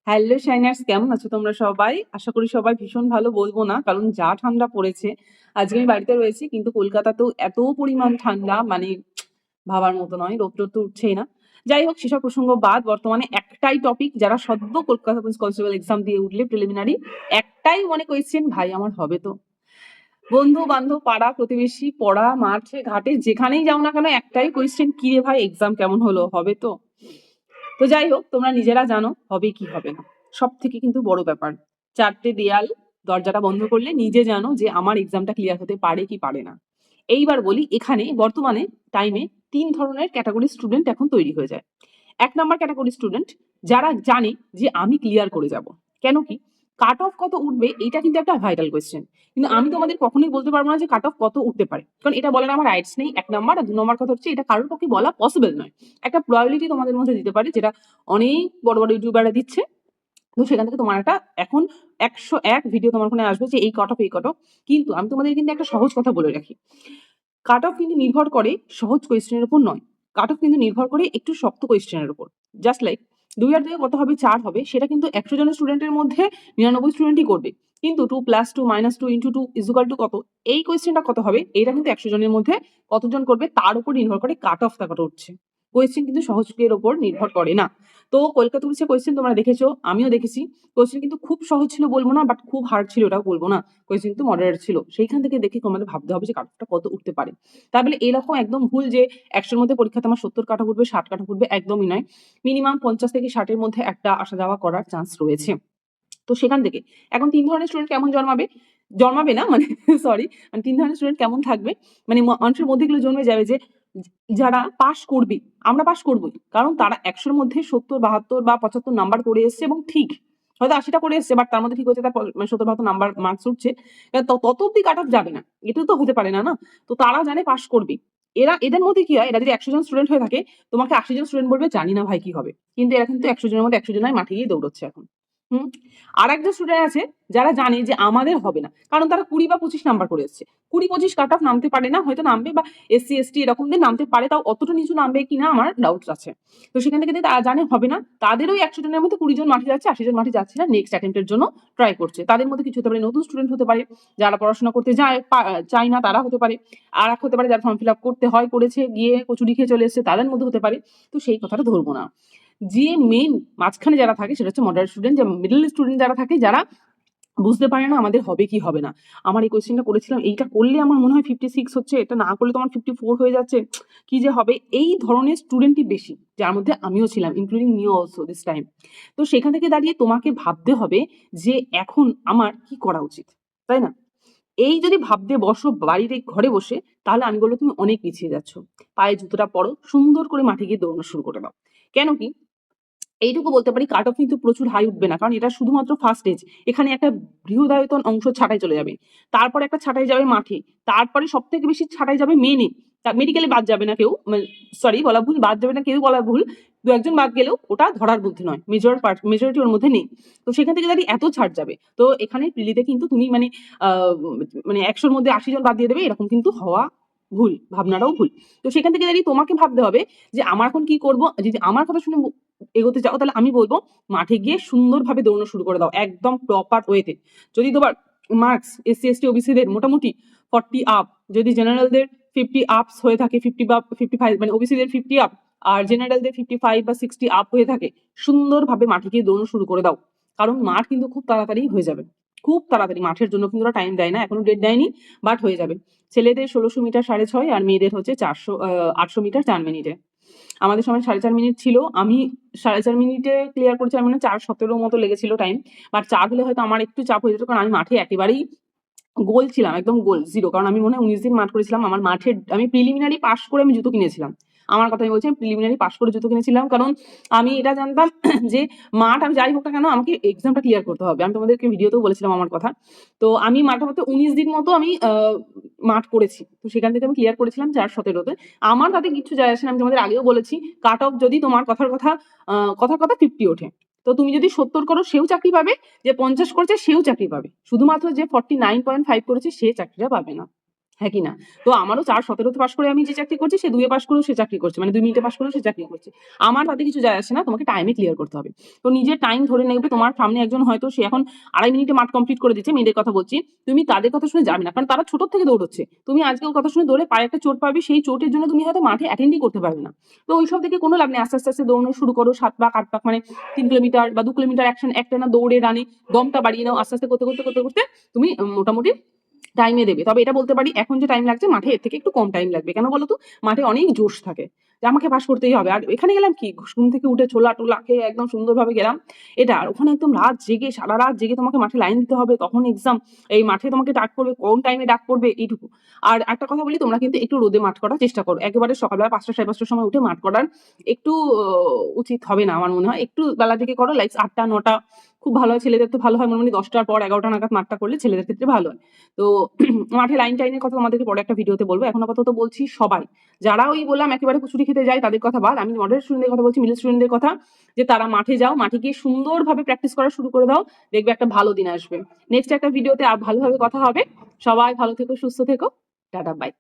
Hello শাইনার্স, কেমন আছো তোমরা সবাই? আশা করি সবাই ভীষণ ভালো। বলবো না, কারণ যা ঠান্ডা পড়েছে। আজকে আমি বাড়িতে রয়েছি, কিন্তু কলকাতাতেও এত পরিমাণ ঠান্ডা, মানে ভাবার মতো নয়। রোদ টোদ তো উঠছেই না। যাই হোক, সেসব প্রসঙ্গ বাদ। বর্তমানে একটাই টপিক, যারা সদ্য কলকাতা পুলিশ কনস্টেবল এক্সাম দিয়ে উঠলে প্রিলিমিনারি, একটাই মনে কোয়েশ্চেন, ভাই আমার হবে তো? বন্ধু বান্ধব, পাড়া প্রতিবেশী, পড়া, মাঠে ঘাটে, যেখানেই যাও না কেন, একটাই কোয়েশ্চেন, কি রে ভাই এক্সাম কেমন হলো, হবে তো? তো যাই হোক, তোমরা নিজেরা জানো হবে কি হবে না। সব থেকে কিন্তু বড় ব্যাপার, চারটে দেয়াল, দরজাটা বন্ধ করলে নিজে জানো যে আমার এক্সামটা ক্লিয়ার হতে পারে কি পারে না। এইবার বলি, এখানে বর্তমানে টাইমে 3 ধরনের ক্যাটাগরি স্টুডেন্ট এখন তৈরি হয়ে যায়। 1 নাম্বার ক্যাটাগরি স্টুডেন্ট, যারা জানে যে আমি ক্লিয়ার করে যাব। কেন কি, কাট অফ কত উঠবে এইটা কিন্তু একটা ভাইটাল কোয়েশ্চেন। কিন্তু আমি তোমাদের কখনোই বলতে পারবো না যে কাট অফ কত উঠতে পারে, কারণ এটা বলার আমার রাইটস নেই। 1 নাম্বার আর 2 নম্বর কথা হচ্ছে, এটা কারোর পক্ষে বলা পসিবল নয়। একটা প্রবাবিলিটি তোমাদের মধ্যে দিতে পারে, যেটা অনেক বড় বড় ইউটিউবাররা দিচ্ছে। তো সেখান থেকে তোমার একটা এখন 101 ভিডিও তোমার ওখানে আসবে যে এই কাট অফ, এই কাট অফ। কিন্তু আমি তোমাদের কিন্তু একটা সহজ কথা বলে রাখি, কাট অফ কিন্তু নির্ভর করে সহজ কোয়েশ্চেনের উপর নয়। কাট অফ কিন্তু নির্ভর করে একটু শক্ত কোয়েশ্চেনের উপর। জাস্ট লাইক 2 আর 2 কত হবে, 4 হবে, সেটা কিন্তু 100 জনের স্টুডেন্টের মধ্যে 99 স্টুডেন্টই করবে। কিন্তু 2 + 2 - 2 × 2 = কত, এই কোয়েশ্চেনটা কত হবে, এটা কিন্তু 100 জনের মধ্যে কতজন করবে তার উপর নির্ভর করে কাট অফটা কত উঠছে। কোয়েশ্চেন কিন্তু সহজের উপর নির্ভর করে না। তো কলকাতা পুলিশের কোয়েশ্চেন তোমরা দেখেছো, আমিও দেখেছি। কোয়েশ্চেন কিন্তু খুব সহজ ছিল বলবো না, বাট খুব হার্ড ছিল এটাও বলবো না। কোয়েশ্চেন কিন্তু মডারেট ছিল। সেইখান থেকে দেখে তোমাদের ভাবতে হবে যে কাট অফটা কত উঠতে পারে। তাই বলে এরকম একদম ভুল যে 100 এর মধ্যে পরীক্ষাতে আমার 70 কাটা উঠবে, 60 কাটা উঠবে, একদমই নয়। মিনিমাম 50 থেকে 60 এর মধ্যে একটা আসা যাওয়া করার চান্স রয়েছে। তো সেখান থেকে এখন 3 ধরনের স্টুডেন্ট কেমন জন্মাবে, জন্মাবে না মানে সরি, মানে 3 ধরনের স্টুডেন্ট কেমন থাকবে, মানে মানুষের মধ্যে এগুলো জন্মে যাবে যে যারা পাস করবে, আমরা পাস করবই, কারণ তারা 100-এর মধ্যে 70, 72 বা 75 নাম্বার করে এসছে, এবং ঠিক হয়তো 80টা করে এসছে, বাট তার মধ্যে ঠিক হচ্ছে তার 70, 72 নাম্বার মার্কস উঠছে। তত অব্দি কাট অফ যাবে না, এটা তো হতে পারে না না। তো তারা জানে পাস করবে। এদের মধ্যে কি হয়, এরা যদি 100 জন স্টুডেন্ট হয়ে থাকে, তোমাকে 80 জন স্টুডেন্ট বলবে জানি না ভাই কি হবে, কিন্তু এরা কিন্তু 100 জনের মধ্যে 100 জনাই মাঠে গিয়ে দৌড়চ্ছে এখন। হুম। আর একজন স্টুডেন্ট আছে, যারা জানে যে আমাদের হবে না, কারণ তারা 20 বা 25 নাম্বার করে এসছে। 20-25 কাট অফ নামতে পারে না, হয়তো নামবে, বা এসসি এসটি এরকমদের নামতে পারে, তাও অতটা নিচু নামবে কিনা আমার ডাউটস আছে। তো সেখান থেকে তারা জানে হবে না, তাদের ওই 100 জনের মধ্যে 20 জন মাঠে যাচ্ছে, 80 জন মাঠে যাচ্ছে না, নেক্সট অ্যাটেম্পটের জন্য ট্রাই করছে। তাদের মধ্যে কিছু হতে পারে, নতুন স্টুডেন্ট হতে পারে, যারা পড়াশোনা করতে চায় না তারা হতে পারে, আর এক হতে পারে যারা ফর্ম ফিল আপ করতে হয় করেছে, গিয়ে কচুরি খেয়ে চলে এসছে, তাদের মধ্যে হতে পারে। তো সেই কথাটা ধরবো না। যে মেন মাঝখানে যারা থাকে সেটা হচ্ছে মডারেট স্টুডেন্ট, যে মিডল স্টুডেন্ট যারা থাকে, যারা বুঝতে পারে না আমাদের হবে কি হবে না। আমার এই কোয়েশ্চেনটা করেছিলাম, এইটা করলে আমার মনে হয় 56 হচ্ছে, এটা না করলে তো আমার 54 হয়ে যাচ্ছে, কি যে হবে, এই ধরনের স্টুডেন্টই বেশি, যার মধ্যে আমিও ছিলাম, including new also this time. তো সেখান থেকে দাঁড়িয়ে তোমাকে ভাবতে হবে যে এখন আমার কি করা উচিত, তাই না? এই যদি ভাবতে বসো বাড়িতে ঘরে বসে, তাহলে আমি বলবো তুমি অনেক পিছিয়ে যাচ্ছ। পায়ে জুতোটা পরো, সুন্দর করে মাঠে গিয়ে দৌড়ানো শুরু করে দাও। কেন কি, এইটুকু বলতে পারি, কাট অফ কিন্তু প্রচুর হাই উঠবে না, কারণ এটা শুধুমাত্র ফার্স্ট স্টেজ। এখানে একটা বৃহদায়তন অংশ ছাঁটাই চলে যাবে, তারপর একটা ছাঁটাই যাবে মাঠে, তারপরে সব থেকে বেশি ছাঁটাই যাবে মেনে। মেডিকেলে বাদ যাবে না কেউ, সরি বলা ভুল, বাদ যাবে না কেউ বলা ভুল, 2-1 জন বাদ গেলেও ওটা ধরার মধ্যে নয়, মেজরিটি ওর মধ্যে নেই। তো সেখান থেকে যদি এত ছাড় যাবে, তো এখানে প্রিলিতে কিন্তু তুমি মানে 100-র মধ্যে 80 জন বাদ দিয়ে দেবে, এরকম কিন্তু হওয়া ভুল, ভাবনাটাও ভুল। তো সেখান থেকে দাঁড়িয়ে তোমাকে ভাবতে হবে যে আমার এখন কি করব। যদি আমার কথা শুনে এগোতে চাও, তাহলে আমি বলবো মাঠে গিয়ে সুন্দরভাবে দৌড়ানো শুরু করে দাও, একদম প্রপার ওয়েতে। যদি তোমার মার্কস এসসি এসটি ওবিসিদের মোটামুটি 40 আপ, যদি জেনারেলদের 50 আপস হয়ে থাকে, 50 বা 55, মানে ওবিসিদের 50 আপ আর জেনারেলদের 55 বা 60 আপ হয়ে থাকে, সুন্দরভাবে মাঠে গিয়ে দৌড়ানো শুরু করে দাও। কারণ মাঠ কিন্তু খুব তাড়াতাড়ি হয়ে যাবে, খুব তাড়াতাড়ি। মাঠের জন্য কিন্তু ওরা টাইম দেয় না, এখনো ডেট দেয়নি, বাট হয়ে যাবে। ছেলেদের 1600 মিটার 6.5, আর মেয়েদের হচ্ছে 800 মিটার 4 মিনিটে। আমাদের সময় 4.5 মিনিট ছিল, আমি 4.5 মিনিটে ক্লিয়ার করেছি, আমি 4:17 মতো লেগেছিল টাইম। বাট 4 হলে হয়তো আমার একটু চাপ হয়ে যেত, কারণ আমি মাঠে একেবারেই গোল ছিলাম, একদম গোল জিরো। কারণ আমি মনে হয় 19 দিন মাঠ করেছিলাম। আমার মাঠের আমি প্রিলিমিনারি পাস করে আমি জুতো কিনেছিলাম। আমার কথা আমি বলছি, আমি প্রিলিমিনারি পাস করে জুতো কিনেছিলাম, কারণ আমি এটা জানতাম যে মাঠ আমি যাই হোক না কেন আমাকে এক্সামটা ক্লিয়ার করতে হবে। আমি তোমাদেরকে ভিডিওতেও বলেছিলাম আমার কথা। তো আমি মাঠের মধ্যে 19 দিন মতো আমি মাঠ করেছি। তো সেখান থেকে আমি ক্লিয়ার করেছিলাম 4:17-তে। আমার তাতে কিছু যায় আসে না, আমি তোমাদের আগেও বলেছি, কাট অফ যদি তোমার কথার কথা 50 ওঠে, তো তুমি যদি 70 করো সেও চাকরি পাবে, যে 50 করেছে সেও চাকরি পাবে, শুধুমাত্র যে 49.5 করেছে সে চাকরিটা পাবে না। হ্যাঁ কি না? তো আমারও 4-17 তে পাস করে আমি যে চাকরি করছি, সে 2 এ পাস করেও সে চাকরি করছে। মানে 2 মিনিটে পাস করেও সে চাকরি করছে। আমার তাতে কিছু যায় আসে না। তোমাকে টাইমে ক্লিয়ার করতে হবে। তো নিজের টাইম ধরে নেবে। তোমার সামনে একজন হয়তো সে এখন 2.5 মিনিটে মাঠ কমপ্লিট করে দিচ্ছে, মেয়েদের কথা বলছি। তুমি তাদের কথা শুনে যাবে না। কারণ তারা ছোট থেকে দৌড়চ্ছে। তুমি আজকে ওর কথা শুনে দৌড়ে পায়ে একটা চোট পাবে, সেই চোটের জন্য তুমি হয়তো মাঠে অ্যাটেন্ডই করতে পারবে না। তো ওইসব দেখে কোনো লাভ নেই। আস্তে আস্তে দৌড়ানো শুরু করো। 7 পাক, 8 পাক মানে 3 কিলোমিটার বা 2 কিলোমিটার একটানা দৌড়ে রানে দমটা বাড়িয়ে নাও। আস্তে আস্তে করতে তুমি মোটামুটি টাইমে দেবে। তবে এটা বলতে পারি এখন যে টাইম লাগছে মাঠে এর থেকে একটু কম টাইম লাগবে। কেন বলো তো? মাঠে অনেক জোশ থাকে। যে আমাকে পাস করতেই হবে। আর এখানে গেলাম কি ঘুম থেকে উঠে ছোলা-টোলা খেয়ে একদম সুন্দরভাবে গেলাম। এটা আর ওখানে একদম রাত জেগে সারারাত জেগে তোমাকে মাঠে লাইন দিতে হবে। তখন এক্সাম। এই মাঠে তোমাকে ডাক পড়বে, কোন টাইমে ডাক পড়বে এইটুকু। আর একটা কথা বলি তোমরা কিন্তু একটু রোদে মাঠ করার চেষ্টা করো। একেবারে সকালবেলা ৫টা ৫:৩০ সময় উঠে মাঠ করার একটু উচিত হবে না আমার মনে হয়। একটু বেলা থেকে করো লাইক ৮টা ৯টা খুব ভালো হয়। ছেলেদের তো ভালো হয় মোটামুটি ১০টার পর ১১টা নাগাদ মাঠটা করলে ছেলেদের ক্ষেত্রে ভালো হয়। তো মাঠে লাইন-টাইনের কথা তোমাদেরকে পরে একটা ভিডিওতে বলবো। এখন আপাতত বলছি সবাই। যারা ওই বললাম একেবারে কচুরি খেতে যায় তাদের কথা বাদ। আমি মডারেট স্টুডেন্টদের কথা বলছি, মিডল স্টুডেন্টদের কথা। যে তারা মাঠে যাও, মাঠে গিয়ে সুন্দরভাবে প্র্যাকটিস করা শুরু করে দাও। দেখবে একটা ভালো দিন আসবে। নেক্সট একটা ভিডিওতে ভালোভাবে কথা হবে। সবাই ভালো থেকো, সুস্থ থেকো। Tata bye.